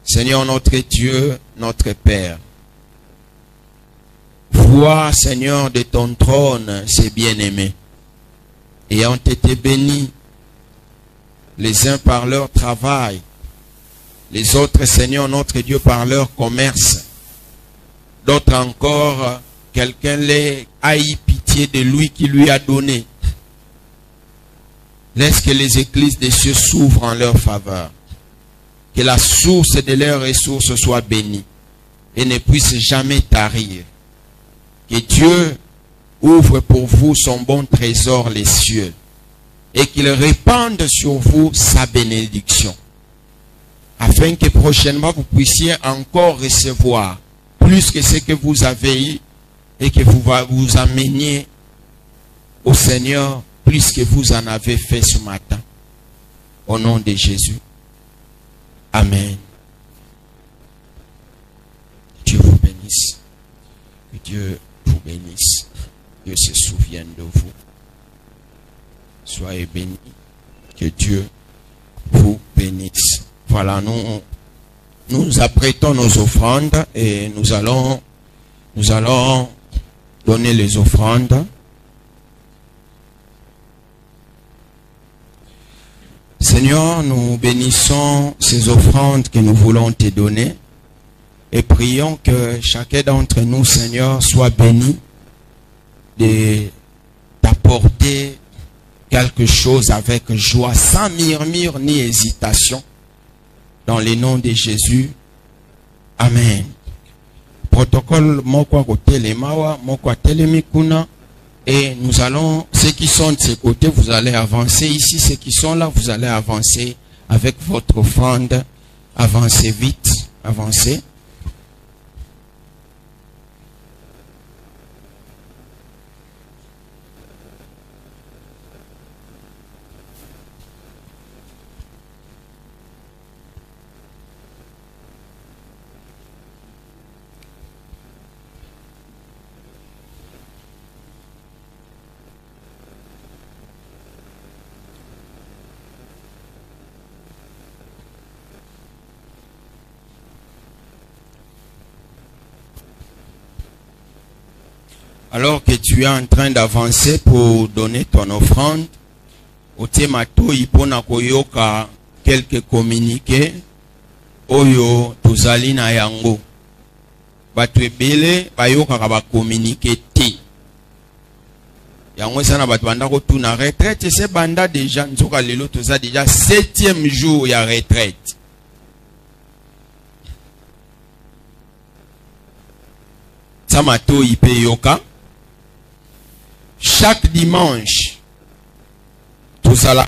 Seigneur notre Dieu, notre Père, vois, Seigneur, de ton trône ces bien-aimés, ayant été bénis les uns par leur travail, les autres, Seigneur notre Dieu, par leur commerce, d'autres encore, quelqu'un les a eu pitié de lui qui lui a donné. Laisse que les églises des cieux s'ouvrent en leur faveur, que la source de leurs ressources soit bénie et ne puisse jamais tarir. Que Dieu ouvre pour vous son bon trésor, les cieux, et qu'il répande sur vous sa bénédiction, afin que prochainement vous puissiez encore recevoir plus que ce que vous avez eu, et que vous ameniez au Seigneur plus que vous en avez fait ce matin. Au nom de Jésus. Amen. Dieu vous bénisse. Que Dieu vous bénisse. Dieu se souvienne de vous. Soyez bénis. Que Dieu vous bénisse. Voilà, nous apprêtons nos offrandes et nous allons donner les offrandes. Seigneur, nous bénissons ces offrandes que nous voulons te donner et prions que chacun d'entre nous, Seigneur, soit béni de t'apporter quelque chose avec joie, sans murmure ni hésitation, dans le nom de Jésus. Amen. Protocole moko telemawa moko telemikuna. Et nous allons, ceux qui sont de ce côté, vous allez avancer ici. Ceux qui sont là, vous allez avancer avec votre offrande. Avancez vite, avancez. Alors que tu es en train d'avancer pour donner ton offrande, Otemato ipona koyoka quelques communiqués, oyo tozali na yango. Batu ebele bayoka kaba communiqué te. Yango sana batu banda ko tuna retraite c'est banda déjà nzoka lelo toza déjà 7e jour ya retraite. Samato ipe yoka. Chaque dimanche tozala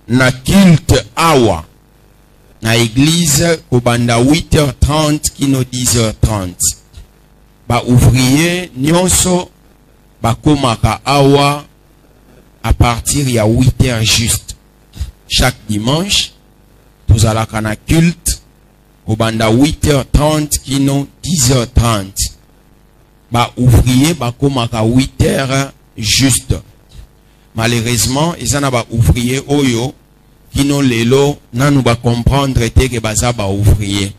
na culte awa na église kobanda 8h30 kino 10h30. Ba ouvrier nyonso bakomaka awa à partir ya 8h juste. Chaque dimanche tozalaka na culte kobanda 8h30 kino 10h30. Ba ouvrier bakomaka 8h juste. Malheureusement, ils en ont ba ouvrier oyo kino lelo nanu ba comprendre te que baza ba ouvrier.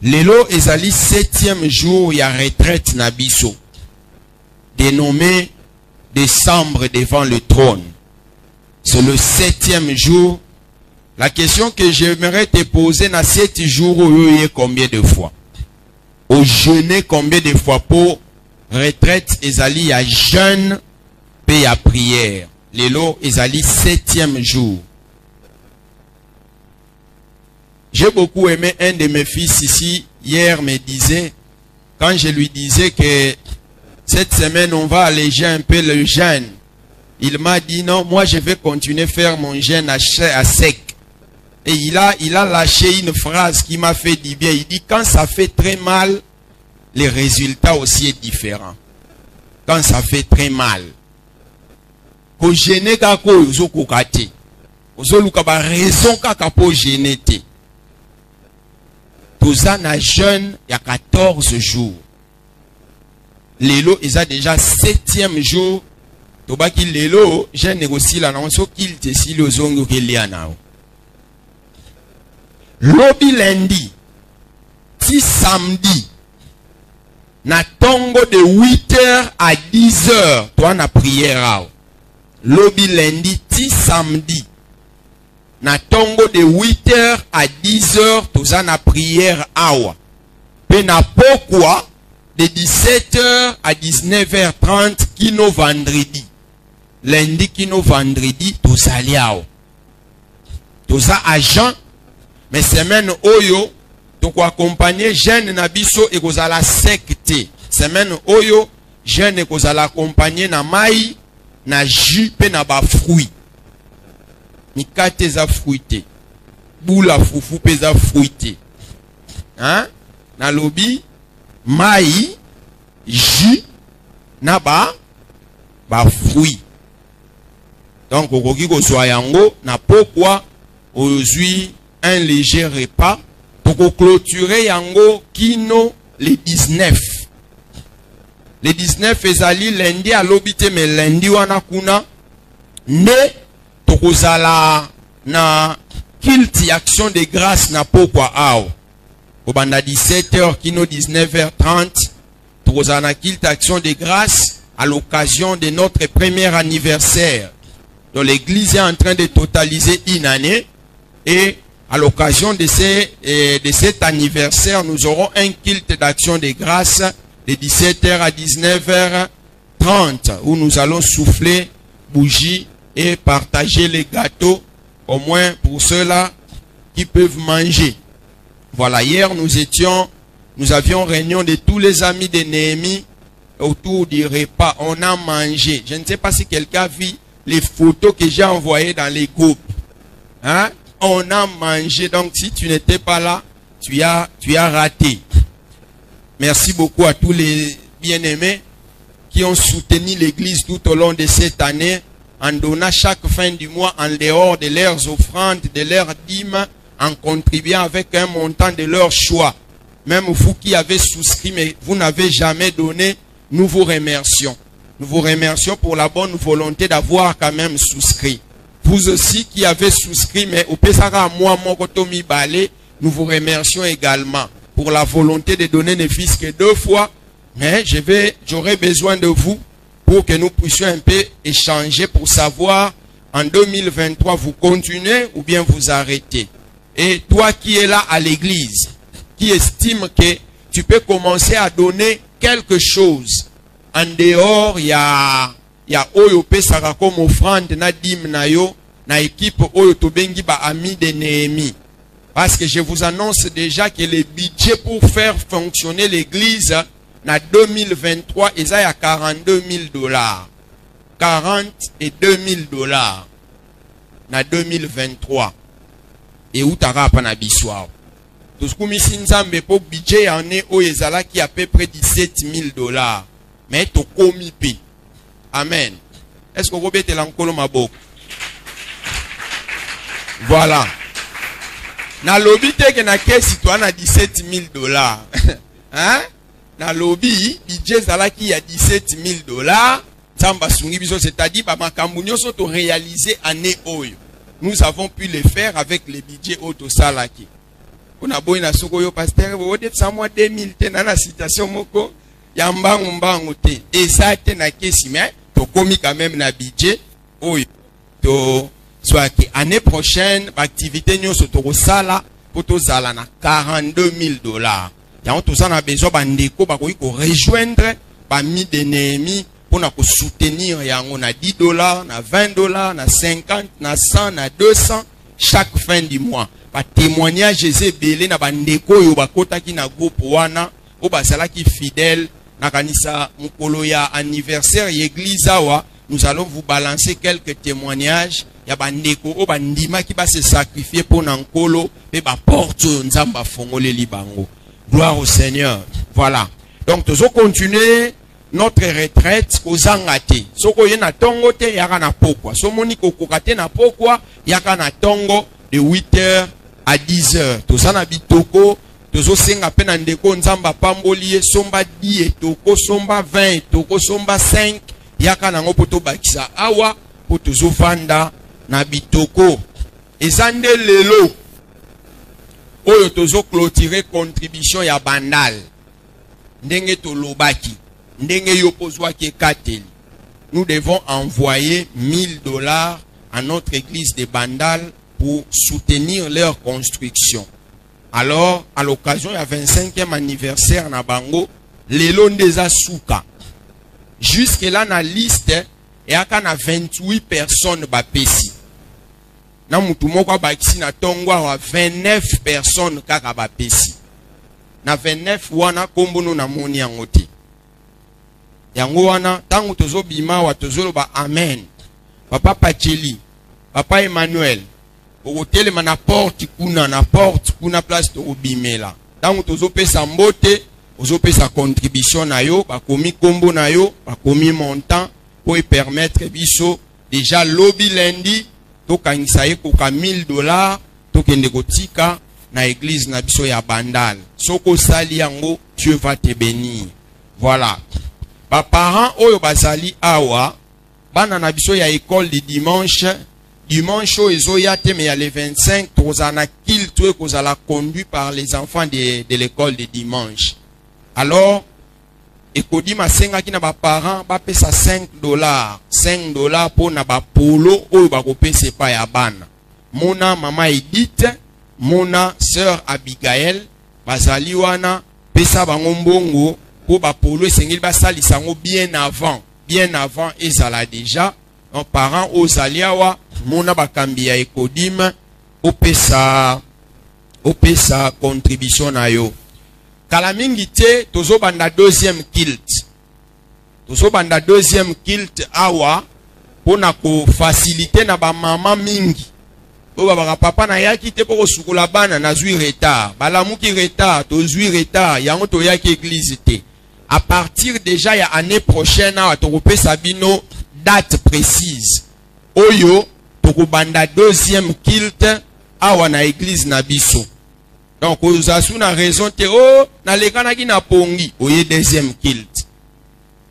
Lelo ezali 7e jour ya retraite na biso. Dénommé décembre devant le trône. C'est le 7e jour. La question que j'aimerais te poser dans 7 jours oyo combien de fois? Au jeûner combien de fois pour retraite ezali ya jeûne pe ya prière. Lelo ezali 7e jour. J'ai beaucoup aimé un de mes fils ici, hier me disait, quand je lui disais que cette semaine on va alléger un peu le jeûne, il m'a dit non, moi je vais continuer à faire mon jeûne à sec. Et il a lâché une phrase qui m'a fait du bien. Il dit quand ça fait très mal, les résultats aussi est différent. Quand ça fait très mal. Ko gêner kako ozo kokate. Ozo luka ba raison kaka po gêner te. Toza na jeûne il y a 14 jours. Lelo ils a déjà 7e jour. Tobaki lelo jeûne négocie la non so qu'il te si le zongo kelia nao. Lobi lundi, si samedi, na tongo de 8h à 10h, toi na prière. Lobi lundi, si samedi, na tongo de 8h à 10h, toi na prière awa. Pe na pokwa, de 17h à 19h30, kino vendredi. Lundi, kino vendredi, toi liao. Toi agent. Mais semaine oyo donc accompagner jeune na biso et kozala secte. Semaine oyo jeune kozala accompagner na mai na jus pe na ba fruit. Mikate za fruité. Boula fufu pe za fruité. Hein? Na lobi mai jus na ba fruit. Donc okoki ko soya yango na pokwa ozui un léger repas pour clôturer yango kino le 19. Le 19 ezali lundi à l'obité mais lundi wana kuna ne tokozala na kilti action de grâce na pokwa ao. Obanda 17h kino 19h30 tokozala na kilti action de grâce à l'occasion de notre premier anniversaire. Donc l'église est en train de totaliser une année et à l'occasion de cet anniversaire, nous aurons un culte d'action de grâce de 17h à 19h30 où nous allons souffler bougies et partager les gâteaux, au moins pour ceux-là qui peuvent manger. Voilà, hier nous avions réunion de tous les amis de Néhémie autour du repas. On a mangé. Je ne sais pas si quelqu'un a vu les photos que j'ai envoyées dans les groupes. Hein? On a mangé, donc si tu n'étais pas là, tu as raté. Merci beaucoup à tous les bien-aimés qui ont soutenu l'église tout au long de cette année en donnant chaque fin du mois en dehors de leurs offrandes, de leurs dîmes, en contribuant avec un montant de leur choix. Même vous qui avez souscrit mais vous n'avez jamais donné, nous vous remercions. Nous vous remercions pour la bonne volonté d'avoir quand même souscrit. Vous aussi qui avez souscrit, mais au Pesara, moi, mon Kotomi Balé, nous vous remercions également. pour la volonté de donner ne fût-ce que 2 fois. Mais j'aurai besoin de vous pour que nous puissions un peu échanger pour savoir en 2023 vous continuez ou bien vous arrêtez. Et toi qui es là à l'église, qui estime que tu peux commencer à donner quelque chose en dehors, il y a Oyo Pesara comme offrande na dim na yo na équipe Oyo Tobengi ba ami de Néhémie. Parce que je vous annonce déjà que le budget pour faire fonctionner l'église na 2023 il y a 42 000 $. 42 000 $ na 2023. Et où t'as pas na bissoir. Tout ce que nous avons pour budget en est au Ezala qui a à peu près 17 000 $. Mais tu commis pi. Amen. Est-ce que vous pouvez te l'encolo ma boque? Voilà. Na lobby te que na caisse toi na 17 000 $. Hein? Na lobby budget Zala qui a 17 000 $. Samba sungi biso, c'est-à-dire ba makambu sont réalisé année oyo. Nous avons pu le faire avec le budget auto salaki. On a beau na soko yo pasteur, vous dites ça moi 2000 te na la citation moko ya mbangu te. Exact na kesi mais to komi quand même na budget oyo. To soit que année prochaine activité nyo so to sala pour to sala na 42 000 $. Ya to ça na besoin ba ndeko ba ko rejoindre ba mi de Néhémie pour na soutenir yango na 10 $, na 20 $, na 50, na 100, na 200 chaque fin du mois. Ba témoignage Jésus belé na bandeko yo bakota ki na groupe wana o basala ki fidèle na kanisa mukolo ya anniversaire l'église awa. Nous allons vous balancer quelques témoignages ya bandeko o bandima ki ba se sacrifier pour nankolo pe ba porte nzamba fongole libango. Gloire au Seigneur. Voilà. Donc nous allons continuer notre retraite aux angate. Soko ye na tongo te yaka na pokwa. So moni kokokate na pokwa yaka na tongo de 8h à 10h. Toza na bitoko, tozo senga pe na ndeko nzamba pamboli somba 10 etoko, somba 20 etoko, somba 5 yaka na ngopo to bakisa awa po tozo vanda na bitoko. Ezande lelo oyo tozo clôturer contribution ya bandal. Ndenge to lobaki. Ndenge yopozwa ke kateli. Nous devons envoyer 1000 $ à notre église de Bandal pour soutenir leur construction. Alors, à l'occasion, il y a 25e anniversaire na bango, lelo ndeza souka. Jusque là, na liste, il y a 28 personnes bapesi. Na mutu moko bakisi na tongwa wa 29 personnes kaka bapesi. Na 29 wana kombono na moni yangote. Yango wana tangu tozo bima wa tozo ba amen. Papa Pacheli, Papa Emmanuel, okotele na porte kuna place to bimela. Tangu tozo pesa mbote, ozo pesa contribution na yo, ba komi kombo na yo, ba komi montant pour permettre biso déjà lobby lundi to kangisa ye ko ka 1000 $, to kende kotika na église na biso ya Bandal. Soko sali yango, Dieu va te bénir. Voilà. Ba parents oyo bazali awa bana na biso ya école de dimanche oyo yate mais ya le 25 tozana kilte kozala conduit par les enfants de l'école de dimanche. Alors ekodi masenga ki na ba parents ba pesa 5 $, pour na ba polo oyo ba kopesa pa ya bana. Mona mama Edith, mona sœur Abigail bazali wana pesa bango mbongo pour ba polo sengeli ba sali sango bien avant ezala déjà. Nos parents aux aliawa mona bakambi ya ekodim opesa contribution na yo. Kala mingi te tozo banda deuxième kilt awa pona ko faciliter na ba mama mingi. O ba papa na yaki te poko sukula bana na zui retard. Balamuki retard, to zui retard, yango to yaki église te. À partir déjà ya année prochaine à Torope Sabino date précise. Oyo tokobanda deuxième kilt awa na église na biso. Donc ozasu na raison te oh na lekana ki na pongi oye deuxième kilt.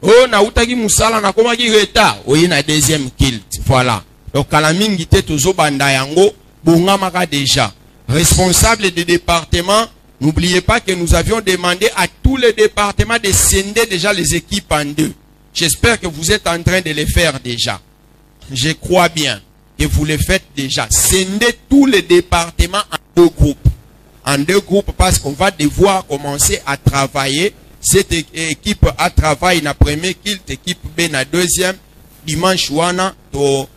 Oh na utaki musala na koma ki retard oye na deuxième kilt. Voilà. Donc kala mingi te tozo banda yango bongama ka déjà. Responsable de département N'oubliez pas que nous avions demandé à tous les départements de scinder déjà les équipes en deux. J'espère que vous êtes en train de les faire déjà. Je crois bien que vous le faites déjà. Scinder tous les départements en deux groupes. En deux groupes parce qu'on va devoir commencer à travailler. Cette équipe a travaillé dans la première kilt, équipe B dans la deuxième. Dimanche, wana to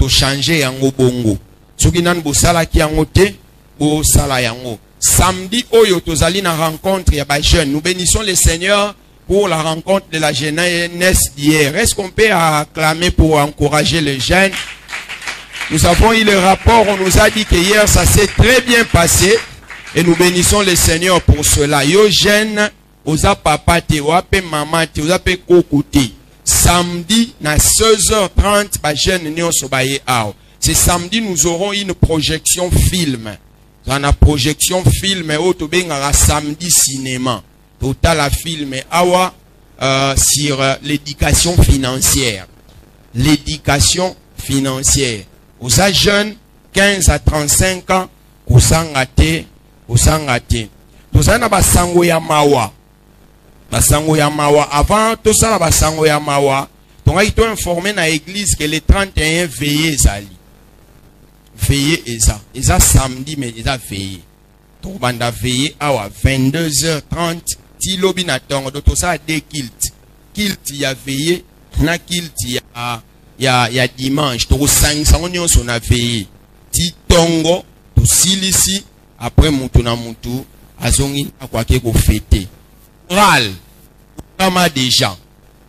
changer yango bongo. Soki nan bo sala ki yango te, bo sala yango. Samedi, oyo tozali na rencontre ya ba jeunes. Nous bénissons le Seigneur pour la rencontre de la jeunesse d'hier. Est-ce qu'on peut acclamer pour encourager les jeunes? Nous avons eu le rapport, on nous a dit que hier ça s'est très bien passé. Et nous bénissons le Seigneur pour cela. Yo jeunes, oza papa te, oape maman te, ozape koko te. Samedi, na 16h30, ba jeune nyonso baye ao. Ce samedi, nous aurons une projection film. Dans la projection film, autobengara samedi cinéma. Total à film awa sur l'éducation financière. L'éducation financière. Aux jeunes, 15 à 35 ans, osangate. Nous avons basango ya mawa. Basango ya mawa. Avant tout ça, basango ya mawa. Donc, ils ont informé dans l'église que les 31 veillés zali. Veillé eza. Eza samedi, mais eza veillé. Donc, banda veillé awa 22h30. Ti lobi na tongo. Donc, tout ça deux kilt. Kilt ya veillé. Na kilt ya dimanche. Donc, 500 on a veillé. Ti tongo. Tout silisi. Après, mutu na mutu. Azongi akwake ko fete. Ral. Bongama déjà.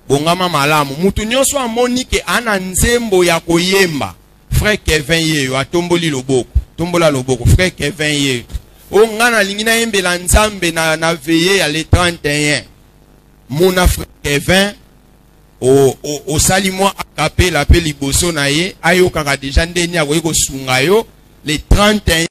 Bongama malamu. Mutu nyonso amoni ke ana nzembo ya koyemba. Frère Kevin ye atomboli loboko. Tombola loboko. Frère Kevin ye. O ngana lingina yembe la nzambe na veillé ya le 31. Mona frère Kevin o sali moi akapela pe liboso na ye ayo kaka déjà ndeni akoyi ko sunga yo le 31